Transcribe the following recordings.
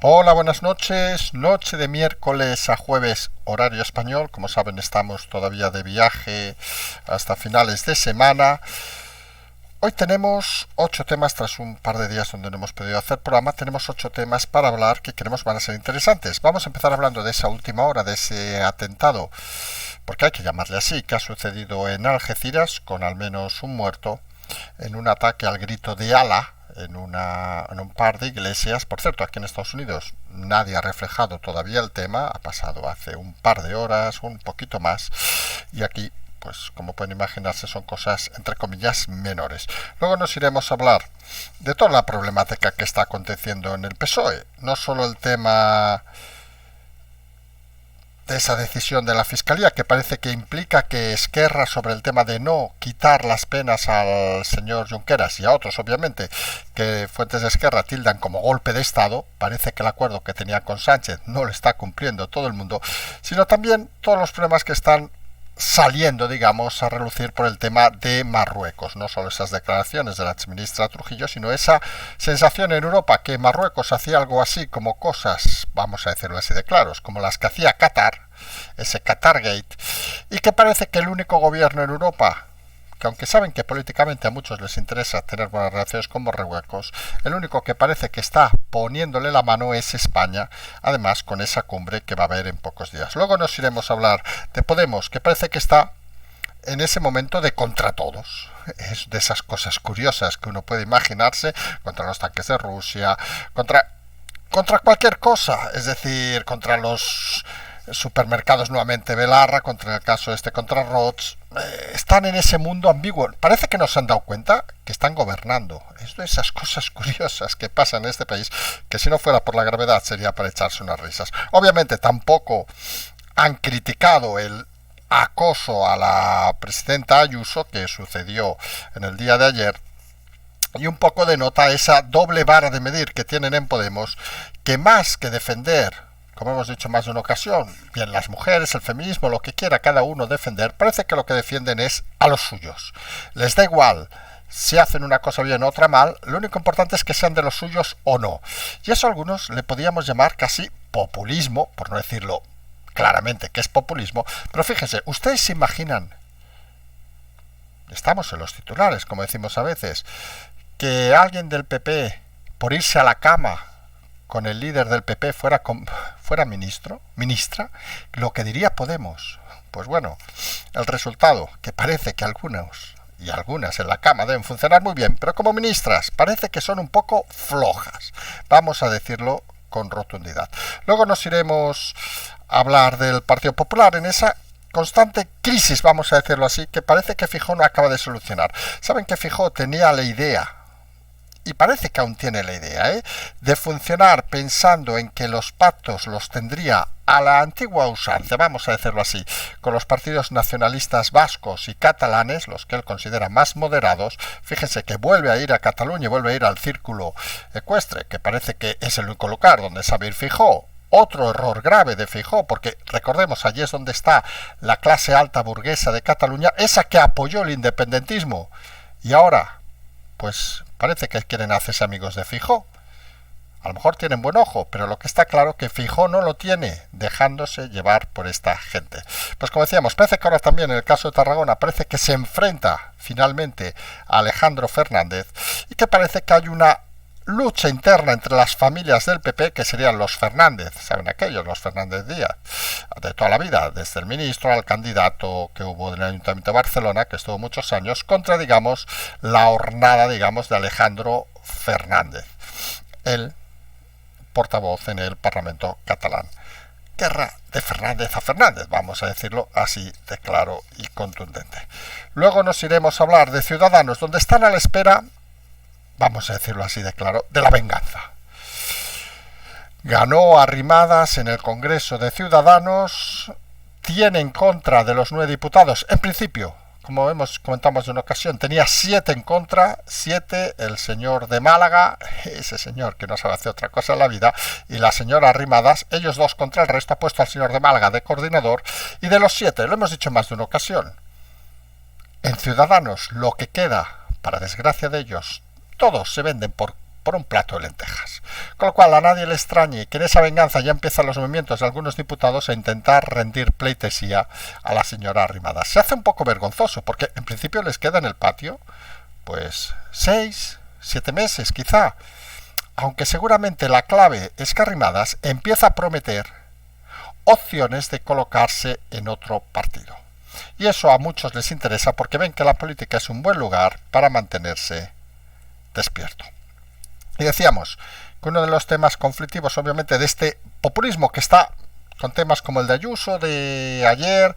Hola, buenas noches. Noche de miércoles a jueves, horario español. Como saben, estamos todavía de viaje hasta finales de semana. Hoy tenemos 8 temas, tras un par de días donde no hemos podido hacer programa, tenemos 8 temas para hablar que creemos van a ser interesantes. Vamos a empezar hablando de esa última hora, de ese atentado, porque hay que llamarle así, que ha sucedido en Algeciras, con al menos un muerto, en un ataque al grito de Allah, en un par de iglesias. Por cierto, aquí en Estados Unidos nadie ha reflejado todavía el tema, ha pasado hace un par de horas, un poquito más, y aquí, pues como pueden imaginarse, son cosas entre comillas menores. Luego nos iremos a hablar de toda la problemática que está aconteciendo en el PSOE, no solo el tema de esa decisión de la Fiscalía, que parece que implica que Esquerra, sobre el tema de no quitar las penas al señor Junqueras y a otros, obviamente, que fuentes de Esquerra tildan como golpe de Estado, parece que el acuerdo que tenía con Sánchez no lo está cumpliendo todo el mundo, sino también todos los problemas que están saliendo, digamos, a relucir por el tema de Marruecos. No solo esas declaraciones de la exministra Trujillo, sino esa sensación en Europa que Marruecos hacía algo así como cosas, vamos a decirlo así de claros, como las que hacía Qatar, ese Qatargate, y que parece que el único gobierno en Europa, que aunque saben que políticamente a muchos les interesa tener buenas relaciones con Marruecos, el único que parece que está poniéndole la mano es España, además con esa cumbre que va a haber en pocos días. Luego nos iremos a hablar de Podemos, que parece que está en ese momento de contra todos. Es de esas cosas curiosas que uno puede imaginarse, contra los tanques de Rusia, contra cualquier cosa, es decir, contra los supermercados nuevamente Belarra, contra el caso contra Roche. Están en ese mundo ambiguo. Parece que no se han dado cuenta que están gobernando. Es de esas cosas curiosas que pasan en este país, que si no fuera por la gravedad sería para echarse unas risas. Obviamente tampoco han criticado el acoso a la presidenta Ayuso que sucedió en el día de ayer, y un poco denota esa doble vara de medir que tienen en Podemos, que más que defender, como hemos dicho más de una ocasión, bien las mujeres, el feminismo, lo que quiera cada uno defender, parece que lo que defienden es a los suyos. Les da igual si hacen una cosa bien o otra mal, lo único importante es que sean de los suyos o no. Y eso a algunos le podríamos llamar casi populismo, por no decirlo claramente que es populismo, pero fíjense, ustedes se imaginan, estamos en los titulares, como decimos a veces, que alguien del PP, por irse a la cama con el líder del PP, fuera ministra, lo que diría Podemos. Pues bueno, el resultado, que parece que algunos y algunas en la cama deben funcionar muy bien, pero como ministras parece que son un poco flojas, vamos a decirlo con rotundidad. Luego nos iremos a hablar del Partido Popular en esa constante crisis, vamos a decirlo así, que parece que Feijóo no acaba de solucionar. Saben que Feijóo tenía la idea, y parece que aún tiene la idea, de funcionar pensando en que los pactos los tendría a la antigua usanza, vamos a decirlo así, con los partidos nacionalistas vascos y catalanes, los que él considera más moderados. Fíjense que vuelve a ir a Cataluña y vuelve a ir al círculo ecuestre, que parece que es el único lugar donde sabe ir Feijóo. Otro error grave de Feijóo, porque recordemos, allí es donde está la clase alta burguesa de Cataluña, esa que apoyó el independentismo, y ahora pues parece que quieren hacerse amigos de Feijóo. A lo mejor tienen buen ojo, pero lo que está claro que Feijóo no lo tiene, dejándose llevar por esta gente. Pues como decíamos, parece que ahora también en el caso de Tarragona parece que se enfrenta finalmente a Alejandro Fernández, y que parece que hay una lucha interna entre las familias del PP, que serían los Fernández, ¿saben aquellos? Los Fernández Díaz, de toda la vida, desde el ministro al candidato que hubo en el Ayuntamiento de Barcelona, que estuvo muchos años, contra, digamos, la hornada, digamos, de Alejandro Fernández, el portavoz en el Parlamento catalán. Guerra de Fernández a Fernández, vamos a decirlo así de claro y contundente. Luego nos iremos a hablar de Ciudadanos, donde están a la espera, vamos a decirlo así de claro, de la venganza. Ganó Arrimadas en el Congreso de Ciudadanos, tiene en contra de los 9 diputados, en principio, como comentamos en una ocasión, tenía 7 en contra, 7 el señor de Málaga, ese señor que no sabe hacer otra cosa en la vida, y la señora Arrimadas, ellos dos contra el resto, ha puesto al señor de Málaga de coordinador, y de los 7, lo hemos dicho más de una ocasión, en Ciudadanos lo que queda, para desgracia de ellos, todos se venden por un plato de lentejas. Con lo cual a nadie le extrañe que en esa venganza ya empiezan los movimientos de algunos diputados a intentar rendir pleitesía a la señora Arrimadas. Se hace un poco vergonzoso porque en principio les queda en el patio pues 6, 7 meses quizá, aunque seguramente la clave es que Arrimadas empieza a prometer opciones de colocarse en otro partido. Y eso a muchos les interesa porque ven que la política es un buen lugar para mantenerse despierto. Y decíamos que uno de los temas conflictivos, obviamente, de este populismo que está con temas como el de Ayuso de ayer,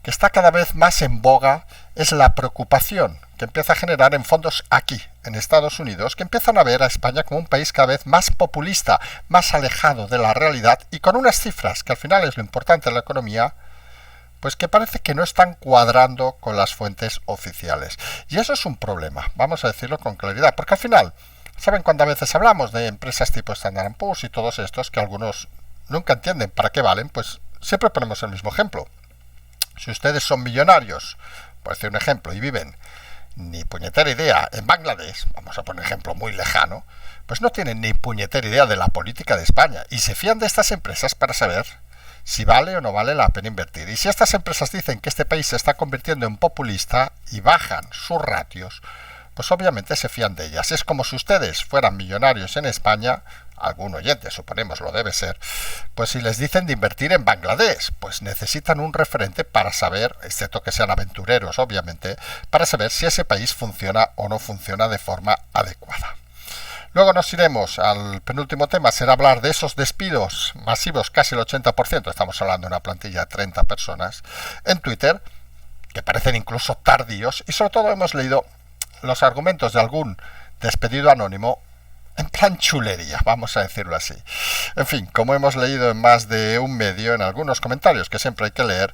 que está cada vez más en boga, es la preocupación que empieza a generar en fondos aquí, en Estados Unidos, que empiezan a ver a España como un país cada vez más populista, más alejado de la realidad y con unas cifras, que al final es lo importante en la economía, pues que parece que no están cuadrando con las fuentes oficiales. Y eso es un problema, vamos a decirlo con claridad, porque al final, ¿saben cuántas veces hablamos de empresas tipo Standard & Poor's y todos estos que algunos nunca entienden para qué valen? Pues siempre ponemos el mismo ejemplo. Si ustedes son millonarios, por decir un ejemplo, y viven ni puñetera idea en Bangladesh, vamos a poner un ejemplo muy lejano, pues no tienen ni puñetera idea de la política de España y se fían de estas empresas para saber si vale o no vale la pena invertir. Y si estas empresas dicen que este país se está convirtiendo en populista y bajan sus ratios, pues obviamente se fían de ellas. Es como si ustedes fueran millonarios en España, algún oyente suponemos lo debe ser, pues si les dicen de invertir en Bangladesh, pues necesitan un referente para saber, excepto que sean aventureros obviamente, para saber si ese país funciona o no funciona de forma adecuada. Luego nos iremos al penúltimo tema, será hablar de esos despidos masivos, casi el 80%, estamos hablando de una plantilla de 30 personas, en Twitter, que parecen incluso tardíos, y sobre todo hemos leído los argumentos de algún despedido anónimo en plan chulería, vamos a decirlo así. En fin, como hemos leído en más de un medio, en algunos comentarios que siempre hay que leer,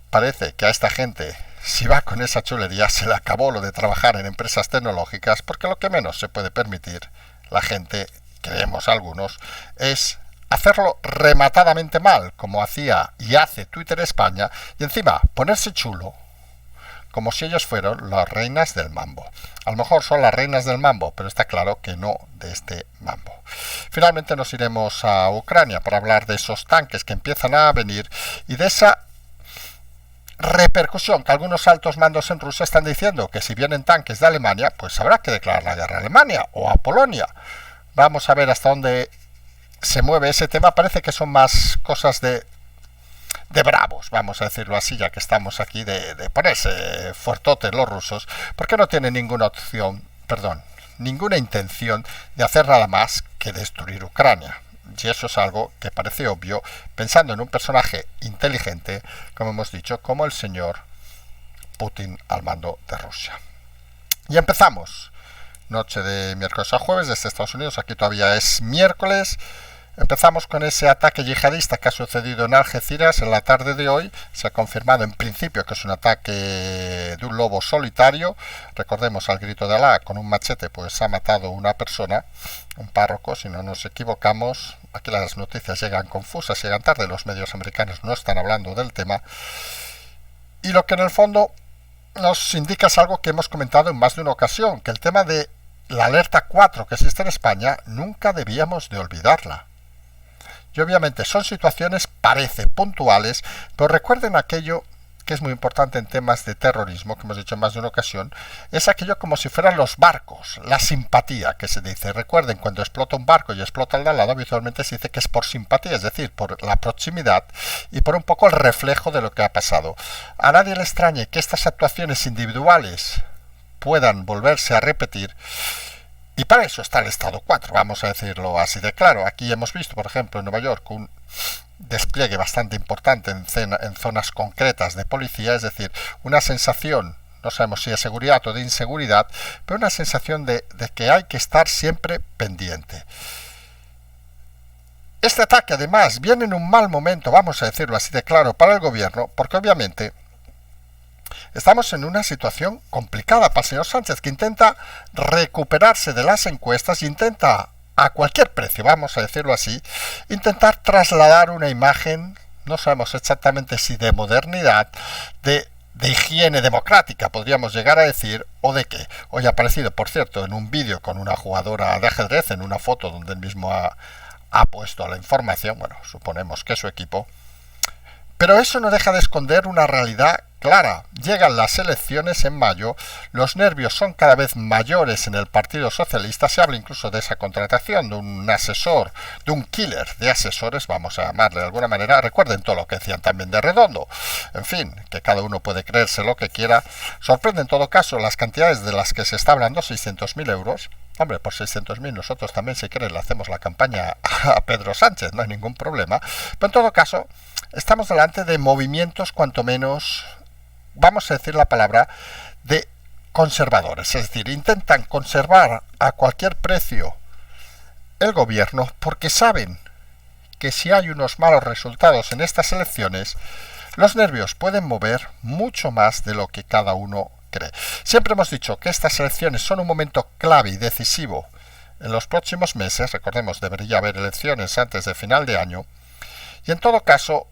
parece que a esta gente, si va con esa chulería, se le acabó lo de trabajar en empresas tecnológicas, porque lo que menos se puede permitir la gente, creemos algunos, es hacerlo rematadamente mal, como hacía y hace Twitter España, y encima ponerse chulo, como si ellos fueran las reinas del mambo. A lo mejor son las reinas del mambo, pero está claro que no de este mambo. Finalmente nos iremos a Ucrania para hablar de esos tanques que empiezan a venir y de esa repercusión que algunos altos mandos en Rusia están diciendo que si vienen tanques de Alemania, pues habrá que declarar la guerra a Alemania o a Polonia. Vamos a ver hasta dónde se mueve ese tema. Parece que son más cosas de bravos, vamos a decirlo así, ya que estamos aquí, de ponerse fuertotes los rusos, porque no tienen ninguna ninguna intención de hacer nada más que destruir Ucrania. Y eso es algo que parece obvio, pensando en un personaje inteligente, como hemos dicho, como el señor Putin al mando de Rusia. Y empezamos, noche de miércoles a jueves desde Estados Unidos, aquí todavía es miércoles. Empezamos con ese ataque yihadista que ha sucedido en Algeciras en la tarde de hoy. Se ha confirmado en principio que es un ataque de un lobo solitario. Recordemos, al grito de Alá, con un machete pues ha matado una persona, un párroco, si no nos equivocamos. Aquí las noticias llegan confusas, llegan tarde, los medios americanos no están hablando del tema. Y lo que en el fondo nos indica es algo que hemos comentado en más de una ocasión, que el tema de la alerta 4 que existe en España nunca debíamos de olvidarla. Y obviamente son situaciones, parece, puntuales, pero recuerden aquello que es muy importante en temas de terrorismo, que hemos dicho en más de una ocasión, es aquello como si fueran los barcos, la simpatía que se dice. Recuerden, cuando explota un barco y explota el de al lado, habitualmente se dice que es por simpatía, es decir, por la proximidad y por un poco el reflejo de lo que ha pasado. A nadie le extrañe que estas actuaciones individuales puedan volverse a repetir. Y para eso está el estado 4, vamos a decirlo así de claro. Aquí hemos visto, por ejemplo, en Nueva York un despliegue bastante importante en zonas concretas de policía, es decir, una sensación, no sabemos si de seguridad o de inseguridad, pero una sensación de que hay que estar siempre pendiente. Este ataque, además, viene en un mal momento, vamos a decirlo así de claro, para el gobierno, porque obviamente estamos en una situación complicada para el señor Sánchez, que intenta recuperarse de las encuestas y intenta, a cualquier precio, vamos a decirlo así, intentar trasladar una imagen, no sabemos exactamente si de modernidad, de de higiene democrática, podríamos llegar a decir, o de que hoy ha aparecido, por cierto, en un vídeo con una jugadora de ajedrez, en una foto donde él mismo ha puesto la información, bueno, suponemos que es su equipo, pero eso no deja de esconder una realidad clara. Llegan las elecciones en mayo, los nervios son cada vez mayores en el Partido Socialista, se habla incluso de esa contratación, de un asesor, de un killer de asesores, vamos a llamarle de alguna manera. Recuerden todo lo que decían también de Redondo. En fin, que cada uno puede creerse lo que quiera. Sorprende en todo caso las cantidades de las que se está hablando, 600.000 euros. Hombre, por 600.000 nosotros también, si quieren, le hacemos la campaña a Pedro Sánchez, no hay ningún problema. Pero en todo caso, estamos delante de movimientos cuanto menos, vamos a decir la palabra, de conservadores. Es decir, intentan conservar a cualquier precio el gobierno porque saben que si hay unos malos resultados en estas elecciones, los nervios pueden mover mucho más de lo que cada uno cree. Siempre hemos dicho que estas elecciones son un momento clave y decisivo en los próximos meses. Recordemos, debería haber elecciones antes de final de año. Y en todo caso,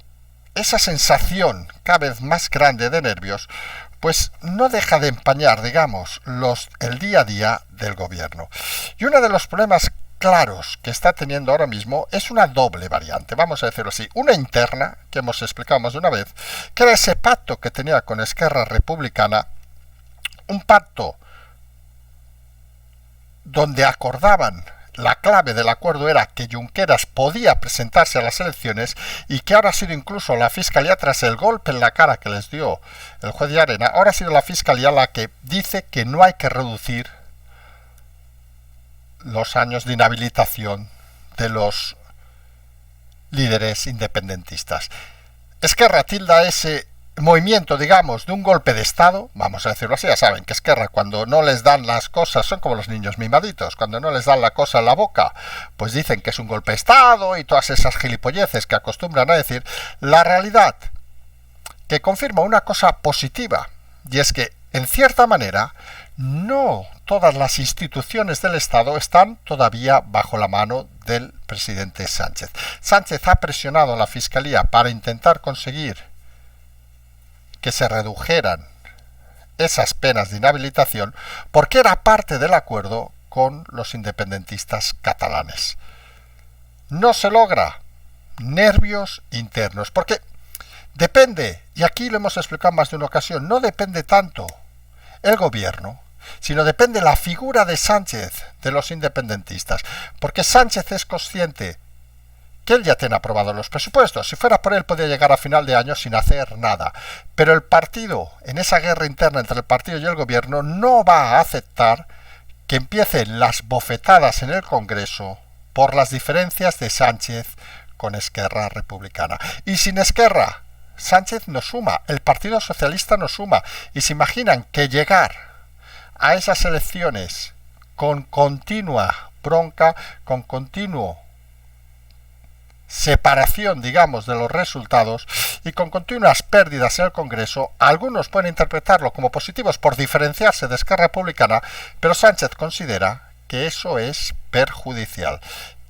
esa sensación cada vez más grande de nervios, pues no deja de empañar, digamos, el día a día del gobierno. Y uno de los problemas claros que está teniendo ahora mismo es una doble variante, vamos a decirlo así, una interna, que hemos explicado más de una vez, que era ese pacto que tenía con Esquerra Republicana, un pacto donde acordaban, la clave del acuerdo era que Junqueras podía presentarse a las elecciones y que ahora ha sido incluso la Fiscalía, tras el golpe en la cara que les dio el juez de Arena, ahora ha sido la Fiscalía la que dice que no hay que reducir los años de inhabilitación de los líderes independentistas. Esquerra tilda ese movimiento, digamos, de un golpe de Estado, vamos a decirlo así. Ya saben que Esquerra, cuando no les dan las cosas, son como los niños mimaditos, cuando no les dan la cosa en la boca, pues dicen que es un golpe de Estado y todas esas gilipolleces que acostumbran a decir. La realidad que confirma una cosa positiva, y es que, en cierta manera, no todas las instituciones del Estado están todavía bajo la mano del presidente Sánchez. Sánchez ha presionado a la Fiscalía para intentar conseguir que se redujeran esas penas de inhabilitación porque era parte del acuerdo con los independentistas catalanes. No se logra, nervios internos, porque depende, y aquí lo hemos explicado en más de una ocasión, no depende tanto el gobierno, sino depende la figura de Sánchez, de los independentistas, porque Sánchez es consciente que él ya tiene aprobados los presupuestos. Si fuera por él, podría llegar a final de año sin hacer nada. Pero el partido, en esa guerra interna entre el partido y el gobierno, no va a aceptar que empiecen las bofetadas en el Congreso por las diferencias de Sánchez con Esquerra Republicana. Y sin Esquerra, Sánchez no suma, el Partido Socialista no suma. Y se imaginan que llegar a esas elecciones con continua bronca, con continuo separación, digamos, de los resultados y con continuas pérdidas en el Congreso, algunos pueden interpretarlo como positivos por diferenciarse de Esquerra Republicana, pero Sánchez considera que eso es perjudicial.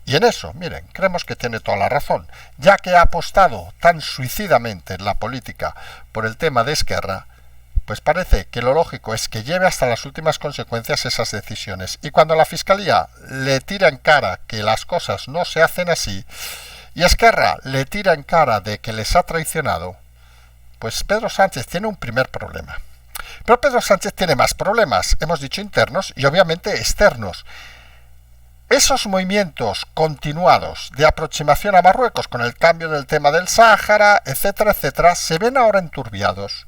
Y en eso, miren, creemos que tiene toda la razón, ya que ha apostado tan suicidamente en la política por el tema de Esquerra, pues parece que lo lógico es que lleve hasta las últimas consecuencias esas decisiones. Y cuando la Fiscalía le tira en cara que las cosas no se hacen así, y Esquerra le tira en cara de que les ha traicionado, pues Pedro Sánchez tiene un primer problema. Pero Pedro Sánchez tiene más problemas, hemos dicho internos y obviamente externos. Esos movimientos continuados de aproximación a Marruecos con el cambio del tema del Sáhara, etcétera, etcétera, se ven ahora enturbiados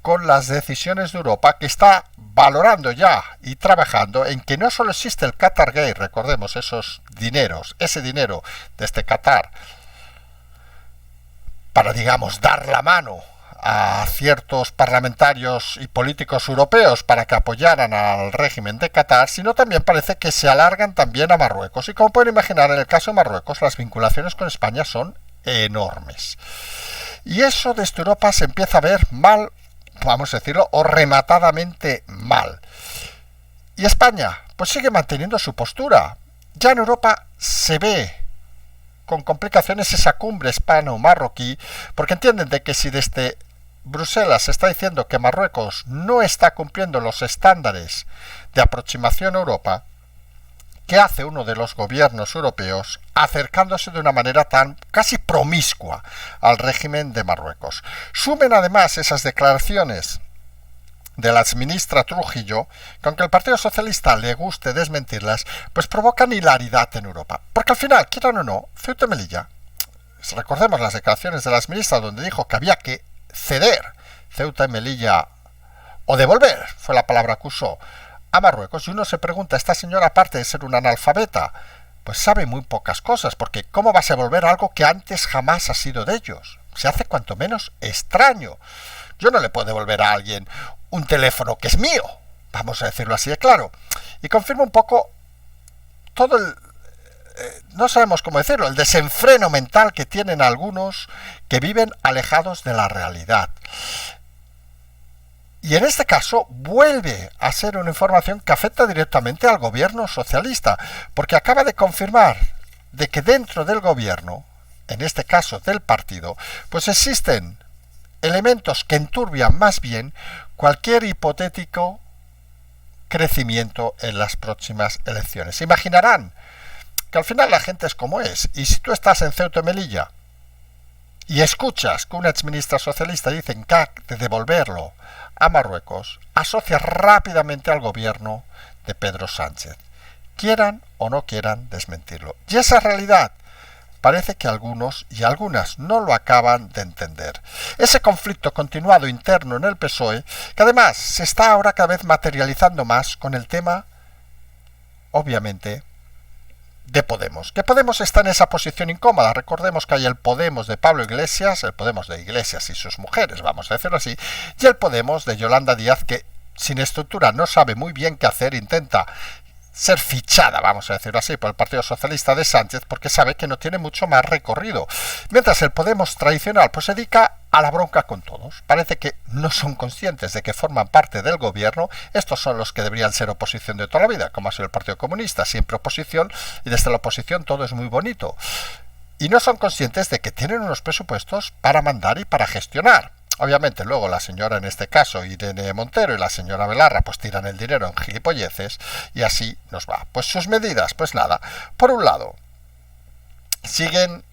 con las decisiones de Europa, que está valorando ya y trabajando en que no solo existe el Qatar Gate, recordemos esos dineros, ese dinero de este Qatar, para, digamos, dar la mano a ciertos parlamentarios y políticos europeos para que apoyaran al régimen de Qatar, sino también parece que se alargan también a Marruecos. Y como pueden imaginar, en el caso de Marruecos, las vinculaciones con España son enormes. Y eso desde Europa se empieza a ver mal, vamos a decirlo, o rematadamente mal. Y España, pues sigue manteniendo su postura. Ya en Europa se ve con complicaciones esa cumbre hispano-marroquí, porque entienden de que si desde Bruselas está diciendo que Marruecos no está cumpliendo los estándares de aproximación a Europa, ¿qué hace uno de los gobiernos europeos acercándose de una manera tan casi promiscua al régimen de Marruecos? Sumen además esas declaraciones de la exministra Trujillo, que aunque al Partido Socialista le guste desmentirlas, pues provocan hilaridad en Europa. Porque al final, quieran o no, Ceuta y Melilla, recordemos las declaraciones de la exministra donde dijo que había que ceder Ceuta y Melilla, o devolver, fue la palabra que usó, a Marruecos, y uno se pregunta, esta señora, aparte de ser una analfabeta, pues sabe muy pocas cosas, porque ¿cómo vas a devolver algo que antes jamás ha sido de ellos? Se hace cuanto menos extraño. Yo no le puedo devolver a alguien un teléfono que es mío, vamos a decirlo así de claro. Y confirma un poco todo el, no sabemos cómo decirlo, el desenfreno mental que tienen algunos que viven alejados de la realidad. Y en este caso vuelve a ser una información que afecta directamente al gobierno socialista, porque acaba de confirmar de que dentro del gobierno, en este caso del partido, pues existen elementos que enturbian más bien cualquier hipotético crecimiento en las próximas elecciones. Imaginarán que al final la gente es como es, y si tú estás en Ceuta y Melilla y escuchas que una exministra socialista dice que hay de devolverlo a Marruecos, asocia rápidamente al gobierno de Pedro Sánchez, quieran o no quieran desmentirlo. Y esa realidad parece que algunos y algunas no lo acaban de entender. Ese conflicto continuado interno en el PSOE, que además se está ahora cada vez materializando más con el tema, obviamente, de Podemos. Que Podemos está en esa posición incómoda. Recordemos que hay el Podemos de Pablo Iglesias, el Podemos de Iglesias y sus mujeres, vamos a decirlo así, y el Podemos de Yolanda Díaz, que sin estructura no sabe muy bien qué hacer, intenta ser fichada, vamos a decirlo así, por el Partido Socialista de Sánchez, porque sabe que no tiene mucho más recorrido. Mientras el Podemos tradicional pues se dedica a la bronca con todos. Parece que no son conscientes de que forman parte del gobierno. Estos son los que deberían ser oposición de toda la vida, como ha sido el Partido Comunista, siempre oposición, y desde la oposición todo es muy bonito. Y no son conscientes de que tienen unos presupuestos para mandar y para gestionar. Obviamente luego la señora, en este caso Irene Montero, y la señora Belarra pues tiran el dinero en gilipolleces y así nos va. Pues sus medidas, pues nada, por un lado siguen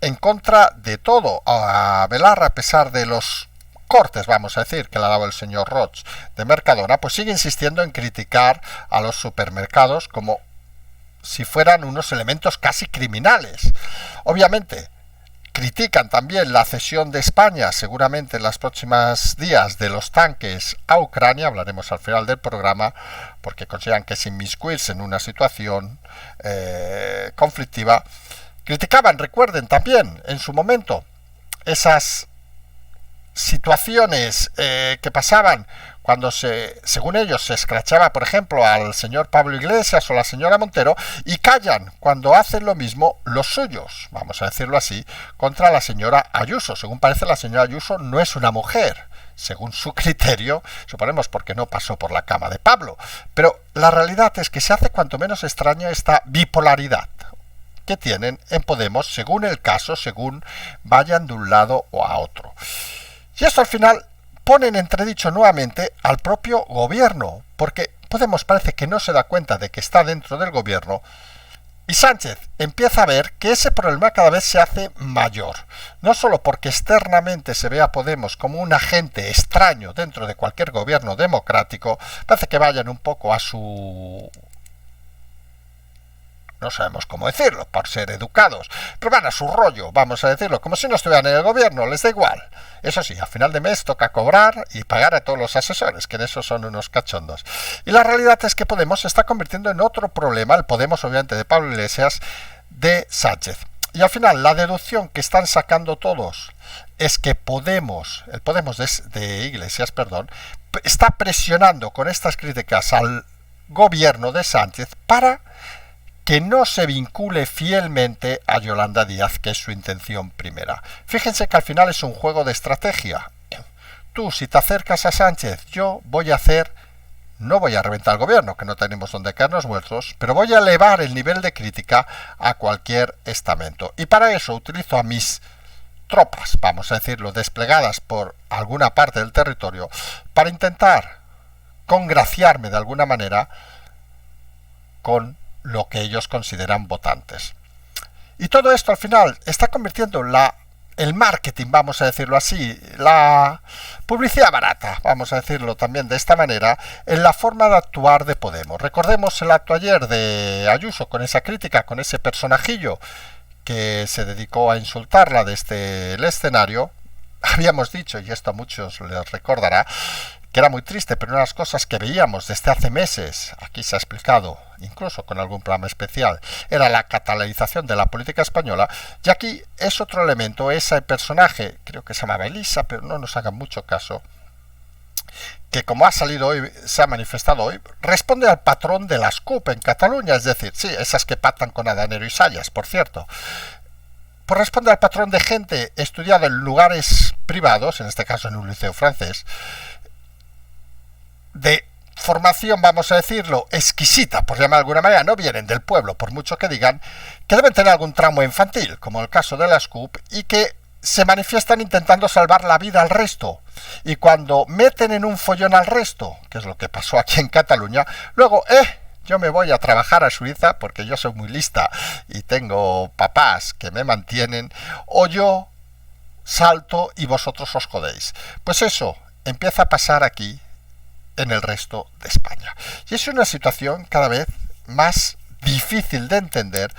en contra de todo. A Belarra, a pesar de los cortes, vamos a decir, que le ha dado el señor Roig de Mercadona, pues sigue insistiendo en criticar a los supermercados como si fueran unos elementos casi criminales. Obviamente critican también la cesión de España, seguramente en los próximos días, de los tanques a Ucrania, hablaremos al final del programa, porque consideran que es inmiscuirse en una situación conflictiva. Criticaban, recuerden también, en su momento, esas situaciones que pasaban cuando según ellos se escrachaba, por ejemplo, al señor Pablo Iglesias o la señora Montero, y callan cuando hacen lo mismo los suyos, vamos a decirlo así, contra la señora Ayuso. Según parece, la señora Ayuso no es una mujer, según su criterio, suponemos porque no pasó por la cama de Pablo, pero la realidad es que se hace cuanto menos extraña esta bipolaridad que tienen en Podemos, según el caso, según vayan de un lado o a otro. Y esto al final pone en entredicho nuevamente al propio gobierno, porque Podemos parece que no se da cuenta de que está dentro del gobierno, y Sánchez empieza a ver que ese problema cada vez se hace mayor, no solo porque externamente se ve a Podemos como un agente extraño dentro de cualquier gobierno democrático, parece que vayan un poco a su... no sabemos cómo decirlo, por ser educados, pero van a su rollo, vamos a decirlo, como si no estuvieran en el gobierno, les da igual. Eso sí, a final de mes toca cobrar y pagar a todos los asesores, que en eso son unos cachondos. Y la realidad es que Podemos se está convirtiendo en otro problema, el Podemos obviamente de Pablo Iglesias, de Sánchez. Y al final la deducción que están sacando todos es que Podemos, el Podemos de Iglesias, perdón, está presionando con estas críticas al gobierno de Sánchez para que no se vincule fielmente a Yolanda Díaz, que es su intención primera. Fíjense que al final es un juego de estrategia. Tú, si te acercas a Sánchez, yo voy a hacer, no voy a reventar el gobierno, que no tenemos donde caernos muertos, pero voy a elevar el nivel de crítica a cualquier estamento. Y para eso utilizo a mis tropas, vamos a decirlo, desplegadas por alguna parte del territorio para intentar congraciarme de alguna manera con lo que ellos consideran votantes. Y todo esto al final está convirtiendo el marketing, vamos a decirlo así, la publicidad barata, vamos a decirlo también de esta manera, en la forma de actuar de Podemos. Recordemos el acto ayer de Ayuso con esa crítica, con ese personajillo que se dedicó a insultarla desde el escenario. Habíamos dicho, y esto a muchos les recordará, que era muy triste, pero una de las cosas que veíamos desde hace meses, aquí se ha explicado, incluso con algún programa especial, era la catalanización de la política española, y aquí es otro elemento, ese personaje, creo que se llamaba Elisa, pero no nos hagan mucho caso, que como ha salido hoy, se ha manifestado hoy, responde al patrón de las CUP en Cataluña, es decir, sí, esas que pactan con Adanero y Sayas, por cierto, pues responde al patrón de gente estudiada en lugares privados, en este caso en un liceo francés, de formación, vamos a decirlo, exquisita, por llamar de alguna manera, no vienen del pueblo, por mucho que digan, que deben tener algún tramo infantil, como el caso de las CUP, y que se manifiestan intentando salvar la vida al resto. Y cuando meten en un follón al resto, que es lo que pasó aquí en Cataluña, luego, yo me voy a trabajar a Suiza porque yo soy muy lista y tengo papás que me mantienen, o yo salto y vosotros os jodéis. Pues eso empieza a pasar aquí en el resto de España. Y es una situación cada vez más difícil de entender,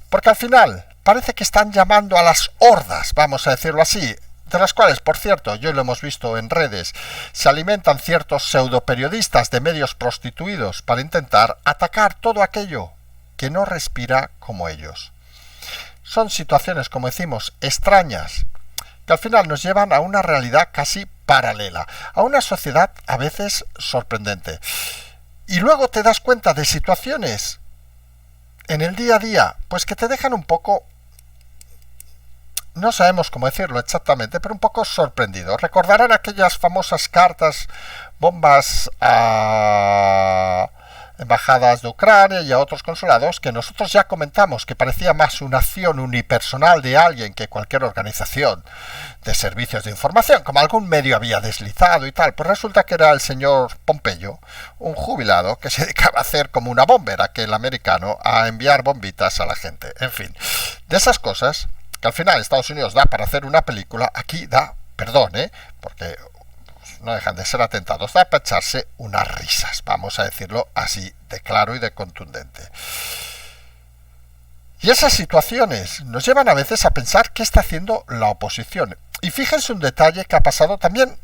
porque al final parece que están llamando a las hordas, vamos a decirlo así, de las cuales, por cierto, yo lo hemos visto en redes, se alimentan ciertos pseudoperiodistas de medios prostituidos para intentar atacar todo aquello que no respira como ellos. Son situaciones, como decimos, extrañas, que al final nos llevan a una realidad casi paralela, a una sociedad a veces sorprendente. Y luego te das cuenta de situaciones en el día a día, pues que te dejan un poco, no sabemos cómo decirlo exactamente, pero un poco sorprendido. Recordarán aquellas famosas cartas, bombas a embajadas de Ucrania y a otros consulados que nosotros ya comentamos que parecía más una acción unipersonal de alguien que cualquier organización de servicios de información, como algún medio había deslizado y tal. Pues resulta que era el señor Pompeyo, un jubilado que se dedicaba a hacer como una bomber, aquel americano, a enviar bombitas a la gente. En fin, de esas cosas que al final Estados Unidos da para hacer una película, aquí da, perdón, porque no dejan de ser atentados, da para echarse unas risas, vamos a decirlo así de claro y de contundente. Y esas situaciones nos llevan a veces a pensar qué está haciendo la oposición. Y fíjense un detalle que ha pasado también,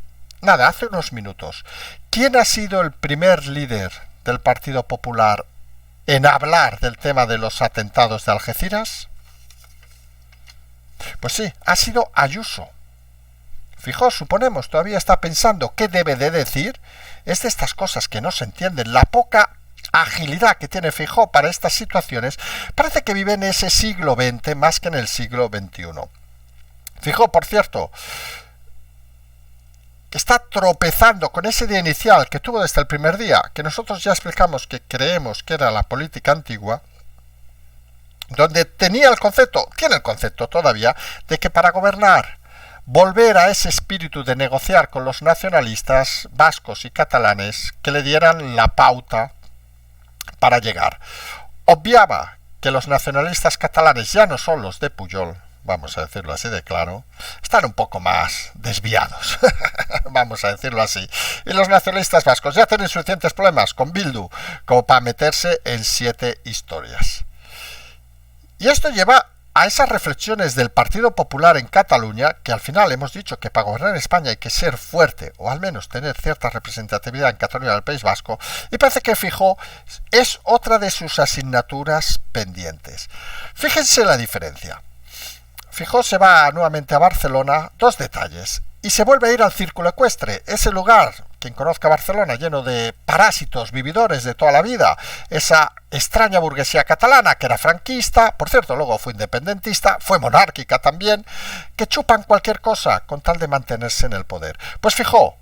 hace unos minutos. ¿Quién ha sido el primer líder del Partido Popular en hablar del tema de los atentados de Algeciras? Pues sí, ha sido Ayuso. Fijaos, suponemos, todavía está pensando qué debe de decir. Es de estas cosas que no se entienden, la poca agilidad que tiene Feijóo para estas situaciones. Parece que vive en ese siglo XX más que en el siglo XXI. Feijóo, por cierto, está tropezando con esa idea inicial que tuvo desde el primer día, que nosotros ya explicamos que creemos que era la política antigua, donde tiene el concepto todavía, de que para gobernar, volver a ese espíritu de negociar con los nacionalistas vascos y catalanes que le dieran la pauta para llegar. Obviaba que los nacionalistas catalanes ya no son los de Pujol, vamos a decirlo así de claro, están un poco más desviados, vamos a decirlo así. Y los nacionalistas vascos ya tienen suficientes problemas con Bildu como para meterse en 7 historias. Y esto lleva a esas reflexiones del Partido Popular en Cataluña, que al final hemos dicho que para gobernar en España hay que ser fuerte, o al menos tener cierta representatividad en Cataluña del País Vasco, y parece que Feijóo es otra de sus asignaturas pendientes. Fíjense la diferencia. Feijóo se va nuevamente a Barcelona, 2 detalles, y se vuelve a ir al Círculo Ecuestre, ese lugar, quien conozca Barcelona, lleno de parásitos, vividores de toda la vida, esa extraña burguesía catalana que era franquista, por cierto, luego fue independentista, fue monárquica también, que chupan cualquier cosa con tal de mantenerse en el poder. Pues Feijóo,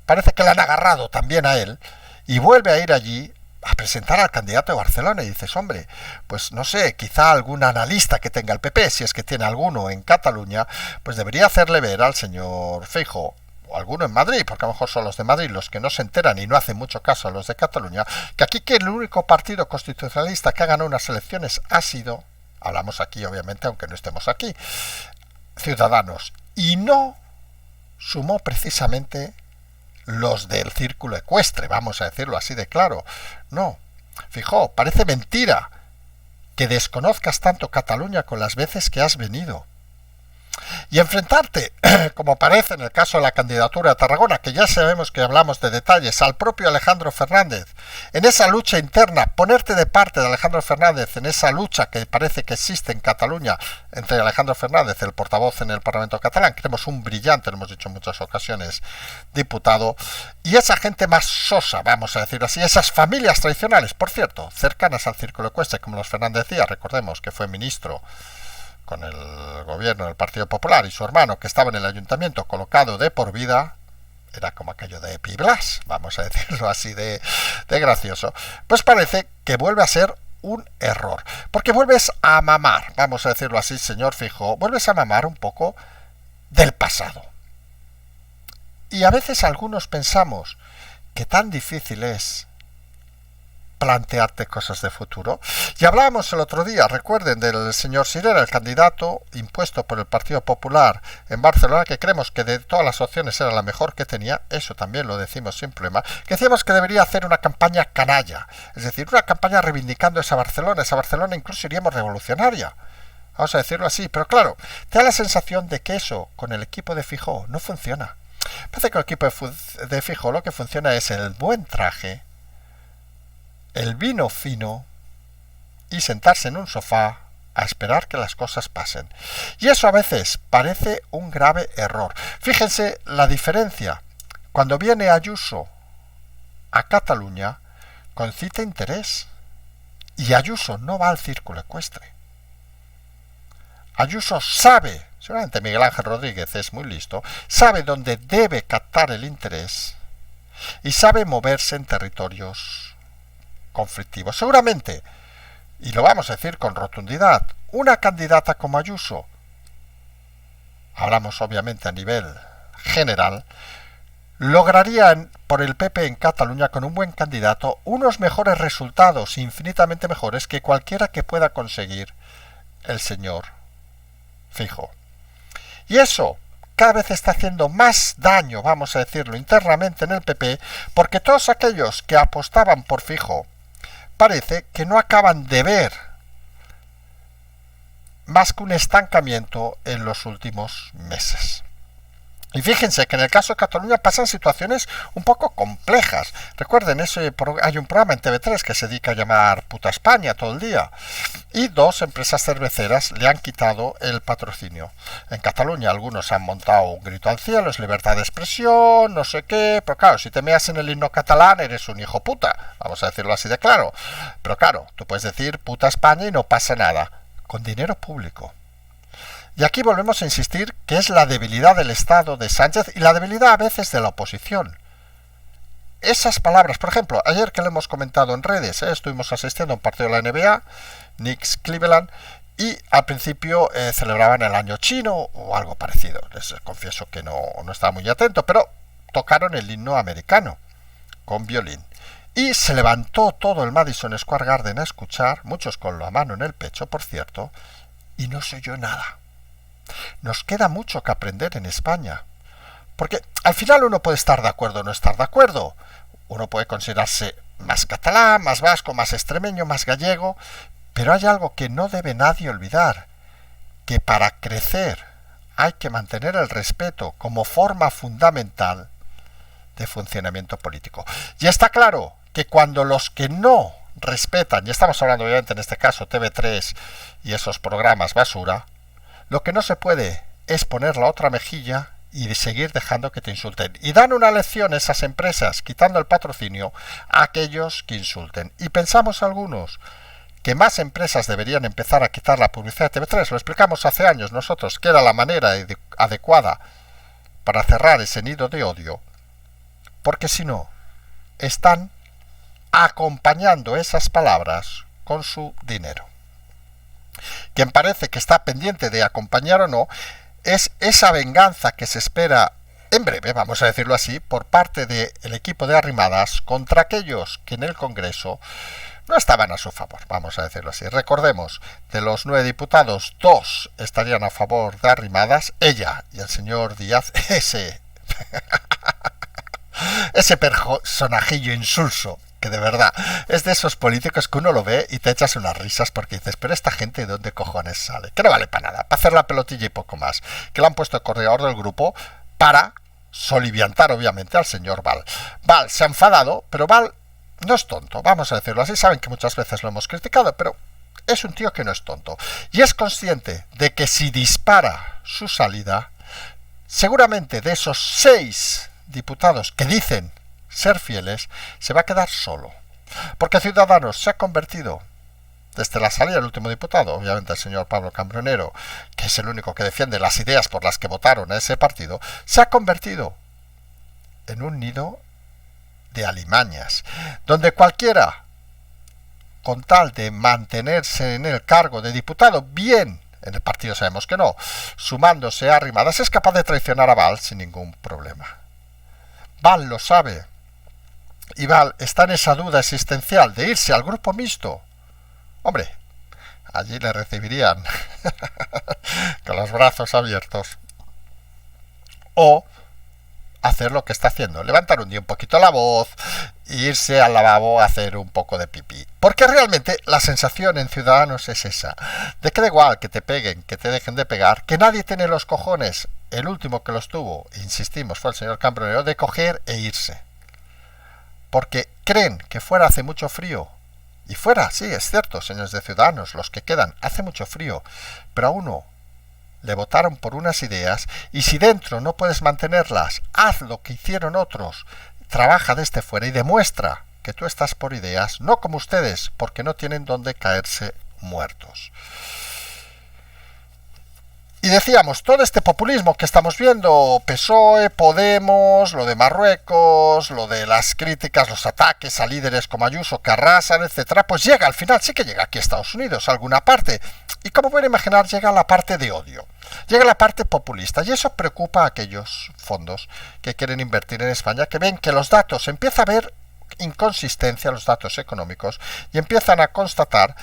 parece que le han agarrado también a él, y vuelve a ir allí a presentar al candidato de Barcelona y dices, hombre, pues no sé, quizá algún analista que tenga el PP, si es que tiene alguno en Cataluña, pues debería hacerle ver al señor Feijóo, o alguno en Madrid, porque a lo mejor son los de Madrid los que no se enteran y no hacen mucho caso a los de Cataluña, que aquí que el único partido constitucionalista que ha ganado unas elecciones ha sido, hablamos aquí obviamente aunque no estemos aquí, Ciudadanos, y no sumó precisamente los del círculo ecuestre, vamos a decirlo así de claro. No, Feijóo, parece mentira que desconozcas tanto Cataluña con las veces que has venido. Y enfrentarte, como parece en el caso de la candidatura a Tarragona, que ya sabemos que hablamos de detalles, al propio Alejandro Fernández, en esa lucha interna, ponerte de parte de Alejandro Fernández en esa lucha que parece que existe en Cataluña entre Alejandro Fernández, el portavoz en el Parlamento catalán, creemos un brillante, lo hemos dicho en muchas ocasiones, diputado, y esa gente más sosa, vamos a decir así, esas familias tradicionales, por cierto, cercanas al círculo ecuestre, como los Fernández Díaz, recordemos que fue ministro con el gobierno del Partido Popular y su hermano que estaba en el ayuntamiento colocado de por vida, era como aquello de Pi Blas, vamos a decirlo así de gracioso, pues parece que vuelve a ser un error, porque vuelves a mamar, vamos a decirlo así, señor Feijóo, vuelves a mamar un poco del pasado. Y a veces algunos pensamos que tan difícil es plantearte cosas de futuro. Y hablábamos el otro día, recuerden, del señor Sirera, el candidato impuesto por el Partido Popular en Barcelona, que creemos que de todas las opciones era la mejor que tenía, eso también lo decimos sin problema, que decíamos que debería hacer una campaña canalla, es decir, una campaña reivindicando esa Barcelona incluso iríamos revolucionaria. Vamos a decirlo así, pero claro, te da la sensación de que eso con el equipo de Feijóo no funciona. Parece que el equipo de Feijóo lo que funciona es el buen traje, el vino fino y sentarse en un sofá a esperar que las cosas pasen. Y eso a veces parece un grave error. Fíjense la diferencia. Cuando viene Ayuso a Cataluña, concita interés. Y Ayuso no va al círculo ecuestre. Ayuso sabe, seguramente Miguel Ángel Rodríguez es muy listo, sabe dónde debe captar el interés y sabe moverse en territorios conflictivos. Seguramente, y lo vamos a decir con rotundidad, una candidata como Ayuso, hablamos obviamente a nivel general, lograría por el PP en Cataluña con un buen candidato unos mejores resultados, infinitamente mejores que cualquiera que pueda conseguir el señor Feijóo. Y eso cada vez está haciendo más daño, vamos a decirlo, internamente en el PP, porque todos aquellos que apostaban por Feijóo parece que no acaban de ver más que un estancamiento en los últimos meses. Y fíjense que en el caso de Cataluña pasan situaciones un poco complejas. Recuerden, hay un programa en TV3 que se dedica a llamar Puta España todo el día. Y 2 empresas cerveceras le han quitado el patrocinio. En Cataluña algunos han montado un grito al cielo, es libertad de expresión, no sé qué. Pero claro, si te meas en el himno catalán eres un hijo puta. Vamos a decirlo así de claro. Pero claro, tú puedes decir Puta España y no pasa nada. Con dinero público. Y aquí volvemos a insistir que es la debilidad del Estado de Sánchez y la debilidad a veces de la oposición. Esas palabras, por ejemplo, ayer que lo hemos comentado en redes, estuvimos asistiendo a un partido de la NBA, Knicks Cleveland, y al principio celebraban el año chino o algo parecido. Les confieso que no estaba muy atento, pero tocaron el himno americano con violín. Y se levantó todo el Madison Square Garden a escuchar, muchos con la mano en el pecho, por cierto, y no se oyó nada. Nos queda mucho que aprender en España, porque al final uno puede estar de acuerdo o no estar de acuerdo, uno puede considerarse más catalán, más vasco, más extremeño, más gallego, pero hay algo que no debe nadie olvidar, que para crecer hay que mantener el respeto como forma fundamental de funcionamiento político. Y está claro que cuando los que no respetan, y estamos hablando obviamente en este caso TV3 y esos programas basura, lo que no se puede es poner la otra mejilla y seguir dejando que te insulten. Y dan una lección esas empresas, quitando el patrocinio a aquellos que insulten. Y pensamos algunos que más empresas deberían empezar a quitar la publicidad de TV3. Lo explicamos hace años nosotros, que era la manera adecuada para cerrar ese nido de odio. Porque si no, están acompañando esas palabras con su dinero. Quien parece que está pendiente de acompañar o no es esa venganza que se espera en breve, vamos a decirlo así, por parte del equipo de Arrimadas contra aquellos que en el Congreso no estaban a su favor, vamos a decirlo así. Recordemos, de los 9 diputados, 2 estarían a favor de Arrimadas, ella y el señor Díaz, ese personajillo insulso, que de verdad es de esos políticos que uno lo ve y te echas unas risas porque dices, pero esta gente de dónde cojones sale, que no vale para nada, para hacer la pelotilla y poco más, que le han puesto el coordinador del grupo para soliviantar obviamente al señor Val. Val se ha enfadado, pero Val no es tonto, vamos a decirlo así, saben que muchas veces lo hemos criticado, pero es un tío que no es tonto y es consciente de que si dispara su salida, seguramente de esos 6 diputados que dicen ser fieles, se va a quedar solo. Porque Ciudadanos se ha convertido, desde la salida del último diputado, obviamente el señor Pablo Cambronero, que es el único que defiende las ideas por las que votaron a ese partido, se ha convertido en un nido de alimañas, donde cualquiera, con tal de mantenerse en el cargo de diputado, bien, en el partido sabemos que no, sumándose a Arrimadas, es capaz de traicionar a Val sin ningún problema. Val lo sabe, y Val está en esa duda existencial de irse al grupo mixto. Hombre, allí le recibirían con los brazos abiertos. O hacer lo que está haciendo, levantar un día un poquito la voz e irse al lavabo a hacer un poco de pipí. Porque realmente la sensación en Ciudadanos es esa, de que da igual que te peguen, que te dejen de pegar, que nadie tiene los cojones, el último que los tuvo, insistimos, fue el señor Cambronero, de coger e irse. Porque creen que fuera hace mucho frío. Y fuera, sí, es cierto, señores de Ciudadanos, los que quedan, hace mucho frío. Pero a uno le votaron por unas ideas y si dentro no puedes mantenerlas, haz lo que hicieron otros. Trabaja desde fuera y demuestra que tú estás por ideas, no como ustedes, porque no tienen donde caerse muertos. Y decíamos, todo este populismo que estamos viendo, PSOE, Podemos, lo de Marruecos, lo de las críticas, los ataques a líderes como Ayuso que arrasan, etcétera, pues llega al final, sí que llega aquí a Estados Unidos, a alguna parte. Y como pueden imaginar, llega a la parte de odio, llega a la parte populista, y eso preocupa a aquellos fondos que quieren invertir en España, que ven que los datos, empieza a haber inconsistencia, los datos económicos, y empiezan a constatar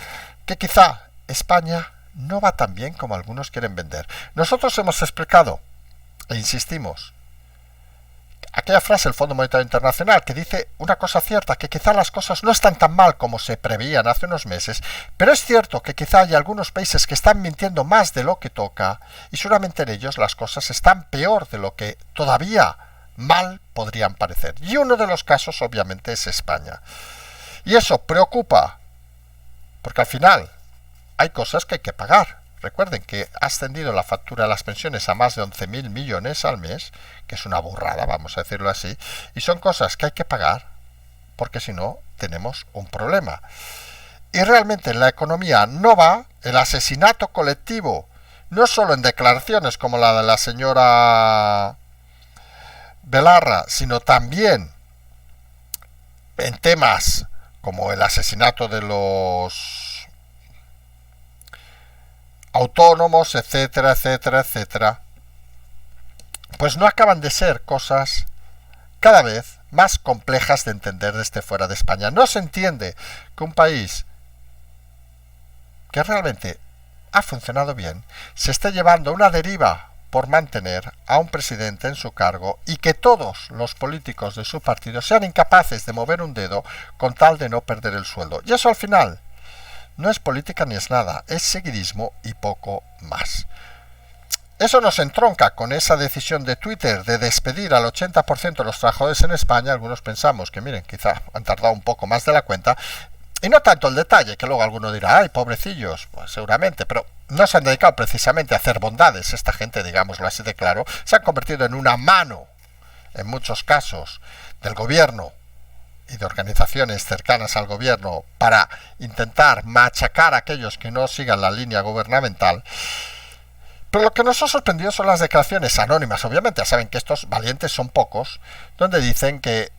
que quizá España no va tan bien como algunos quieren vender. Nosotros hemos explicado, e insistimos, aquella frase del Fondo Monetario Internacional que dice una cosa cierta, que quizá las cosas no están tan mal como se preveían hace unos meses, pero es cierto que quizá hay algunos países que están mintiendo más de lo que toca y seguramente en ellos las cosas están peor de lo que todavía mal podrían parecer. Y uno de los casos obviamente es España. Y eso preocupa, porque al final hay cosas que hay que pagar. Recuerden que ha ascendido la factura de las pensiones a más de 11.000 millones al mes, que es una burrada, vamos a decirlo así, y son cosas que hay que pagar, porque si no, tenemos un problema. Y realmente en la economía no va el asesinato colectivo, no solo en declaraciones como la de la señora Belarra, sino también en temas como el asesinato de los autónomos, etcétera, etcétera, etcétera, pues no acaban de ser cosas cada vez más complejas de entender desde fuera de España. No se entiende que un país que realmente ha funcionado bien se esté llevando una deriva por mantener a un presidente en su cargo y que todos los políticos de su partido sean incapaces de mover un dedo con tal de no perder el sueldo. Y eso al final no es política ni es nada, es seguidismo y poco más. Eso nos entronca con esa decisión de Twitter de despedir al 80% de los trabajadores en España. Algunos pensamos que, miren, quizá han tardado un poco más de la cuenta. Y no tanto el detalle, que luego alguno dirá, ay, pobrecillos, pues seguramente, pero no se han dedicado precisamente a hacer bondades. Esta gente, digámoslo así de claro, se han convertido en una mano, en muchos casos, del gobierno y de organizaciones cercanas al gobierno para intentar machacar a aquellos que no sigan la línea gubernamental. Pero lo que nos ha sorprendido son las declaraciones anónimas. Obviamente, ya saben que estos valientes son pocos, donde dicen que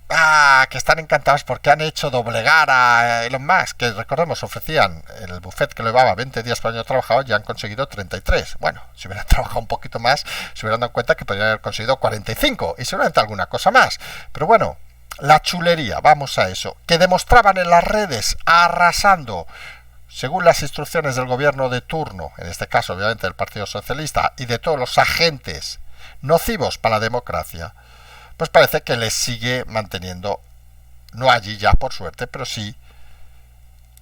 están encantados porque han hecho doblegar a Elon Musk, que recordemos ofrecían el buffet que lo llevaba 20 días por año trabajado, y han conseguido 33. Bueno, si hubieran trabajado un poquito más, se hubieran dado cuenta que podrían haber conseguido 45 y seguramente alguna cosa más. Pero bueno, la chulería, vamos a eso, que demostraban en las redes arrasando según las instrucciones del gobierno de turno, en este caso obviamente del Partido Socialista, y de todos los agentes nocivos para la democracia, pues parece que les sigue manteniendo, no allí ya por suerte, pero sí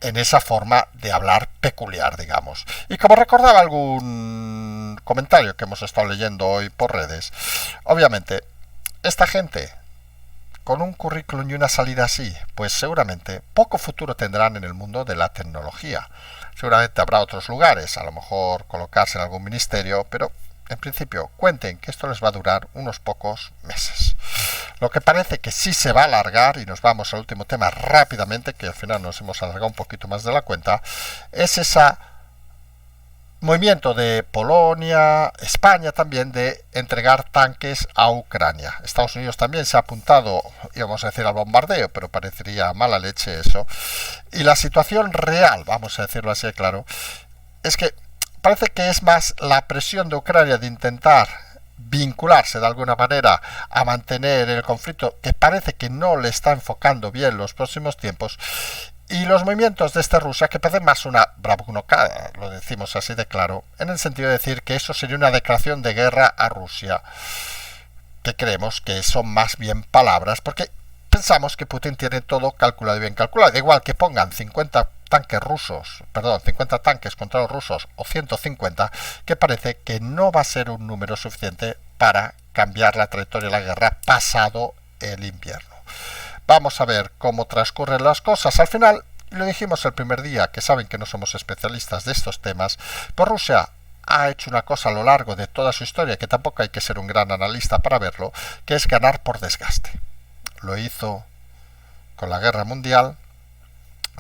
en esa forma de hablar peculiar, digamos. Y como recordaba algún comentario que hemos estado leyendo hoy por redes, obviamente esta gente con un currículum y una salida así, pues seguramente poco futuro tendrán en el mundo de la tecnología. Seguramente habrá otros lugares, a lo mejor colocarse en algún ministerio, pero en principio cuenten que esto les va a durar unos pocos meses. Lo que parece que sí se va a alargar, y nos vamos al último tema rápidamente, que al final nos hemos alargado un poquito más de la cuenta, es ese movimiento de Polonia, España también, de entregar tanques a Ucrania. Estados Unidos también se ha apuntado, íbamos a decir, al bombardeo, pero parecería mala leche eso. Y la situación real, vamos a decirlo así de claro, es que parece que es más la presión de Ucrania de intentar vincularse de alguna manera a mantener el conflicto, que parece que no le está enfocando bien los próximos tiempos, y los movimientos de Rusia, que parecen más una bravuconada, lo decimos así de claro, en el sentido de decir que eso sería una declaración de guerra a Rusia, que creemos que son más bien palabras, porque pensamos que Putin tiene todo calculado y bien calculado. Da igual que pongan 50 tanques contra los rusos o 150, que parece que no va a ser un número suficiente para cambiar la trayectoria de la guerra pasado el invierno. Vamos a ver cómo transcurren las cosas. Al final, lo dijimos el primer día, que saben que no somos especialistas de estos temas, pues Rusia ha hecho una cosa a lo largo de toda su historia, que tampoco hay que ser un gran analista para verlo, que es ganar por desgaste. Lo hizo con la guerra mundial.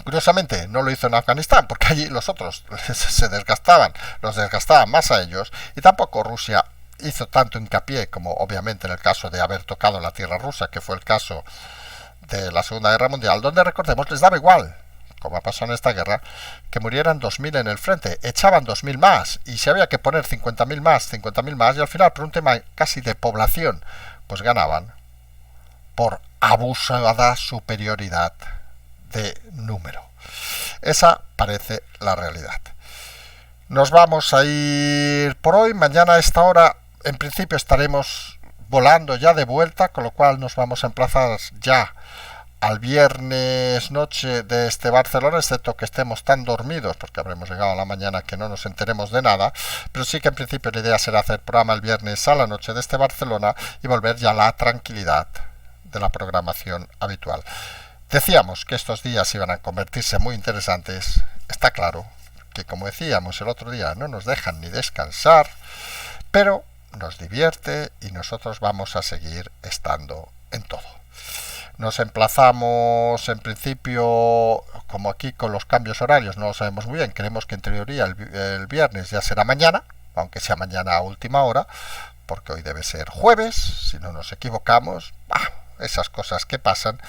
Curiosamente, no lo hizo en Afganistán, porque allí los otros se desgastaban, los desgastaban más a ellos, y tampoco Rusia hizo tanto hincapié como obviamente en el caso de haber tocado la tierra rusa, que fue el caso de la Segunda Guerra Mundial, donde recordemos les daba igual, como ha pasado en esta guerra, que murieran 2.000 en el frente, echaban 2.000 más, y si había que poner 50.000 más, y al final por un tema casi de población, pues ganaban por abusada superioridad de número. Esa parece la realidad. Nos vamos a ir por hoy. Mañana a esta hora en principio estaremos volando ya de vuelta, con lo cual nos vamos a emplazar ya al viernes noche de este Barcelona, excepto que estemos tan dormidos, porque habremos llegado a la mañana, que no nos enteremos de nada, pero sí que en principio la idea será hacer programa el viernes a la noche de este Barcelona y volver ya a la tranquilidad de la programación habitual. Decíamos que estos días iban a convertirse muy interesantes. Está claro que, como decíamos el otro día, no nos dejan ni descansar, pero nos divierte y nosotros vamos a seguir estando en todo. Nos emplazamos en principio, como aquí con los cambios horarios no lo sabemos muy bien, creemos que en teoría el viernes ya será mañana, aunque sea mañana a última hora, porque hoy debe ser jueves, si no nos equivocamos, esas cosas que pasan.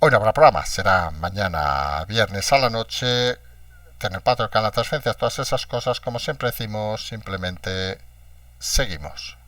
Hoy no habrá programa, será mañana viernes a la noche, tener Patreon, canal de transferencias, todas esas cosas, como siempre decimos, simplemente seguimos.